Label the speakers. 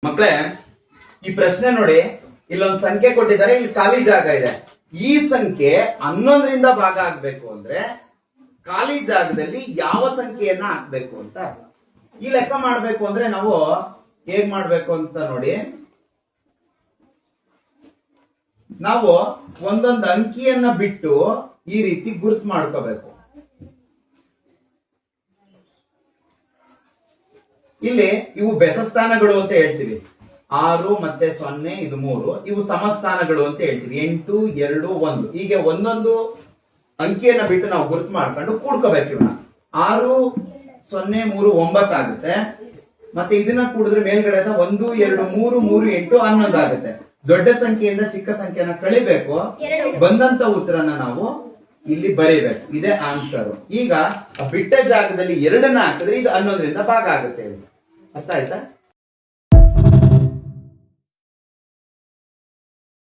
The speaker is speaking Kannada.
Speaker 1: ಮಕ್ಕಳೇ, ಈ ಪ್ರಶ್ನೆ ನೋಡಿ, ಇಲ್ಲೊಂದು ಸಂಖ್ಯೆ ಕೊಟ್ಟಿದ್ದಾರೆ, ಇಲ್ಲಿ ಖಾಲಿ ಜಾಗ ಇದೆ. ಈ ಸಂಖ್ಯೆ 11ರಿಂದ ಭಾಗ ಆಗ್ಬೇಕು ಅಂದ್ರೆ ಖಾಲಿ ಜಾಗದಲ್ಲಿ ಯಾವ ಸಂಖ್ಯೆಯನ್ನ ಹಾಕ್ಬೇಕು ಅಂತ. ಈ ಲೆಕ್ಕ ಮಾಡ್ಬೇಕು ಅಂದ್ರೆ ನಾವು ಹೇಗ್ ಮಾಡ್ಬೇಕು ಅಂತ ನೋಡಿ. ನಾವು ಒಂದೊಂದು ಅಂಕಿಯನ್ನ ಬಿಟ್ಟು ಈ ರೀತಿ ಗುರುತು ಮಾಡ್ಕೋಬೇಕು. ಇಲ್ಲಿ ಇವು ಬೆಸಸ್ಥಾನಗಳು ಅಂತ ಹೇಳ್ತೀವಿ. 6 ಮತ್ತೆ 0 ಇದು 3, ಇವು ಸಮಸ್ಥಾನಗಳು ಅಂತ ಹೇಳ್ತೀವಿ. 8, 2, 1 ಹೀಗೆ ಒಂದೊಂದು ಅಂಕಿಯನ್ನ ಬಿಟ್ಟು ನಾವು ಗುರುತು ಮಾಡ್ಕೊಂಡು ಕೂಡ್ಕೋಬೇಕು. ಇವನ್ನ 6, 0, 3, 9 ಆಗುತ್ತೆ. ಮತ್ತೆ ಇದನ್ನ ಕೂಡಿದ್ರೆ ಮೇಲ್ಗಡೆ 1, 2, 3, 3, 8, 11 ಆಗುತ್ತೆ. ದೊಡ್ಡ ಸಂಖ್ಯೆಯಿಂದ ಚಿಕ್ಕ ಸಂಖ್ಯೆಯನ್ನ ಕಳಿಬೇಕು. ಬಂದಂತ ಉತ್ತರನ ನಾವು ಇಲ್ಲಿ ಬರೀಬೇಕು. ಇದೇ ಆನ್ಸರ್. ಈಗ ಬಿಟ್ಟ ಜಾಗದಲ್ಲಿ 2ನ್ನ ಹಾಕಿದ್ರೆ ಇದು 11ರಿಂದ ಭಾಗ ಆಗುತ್ತೆ. ಅರ್ಥ ಆಯ್ತಾ?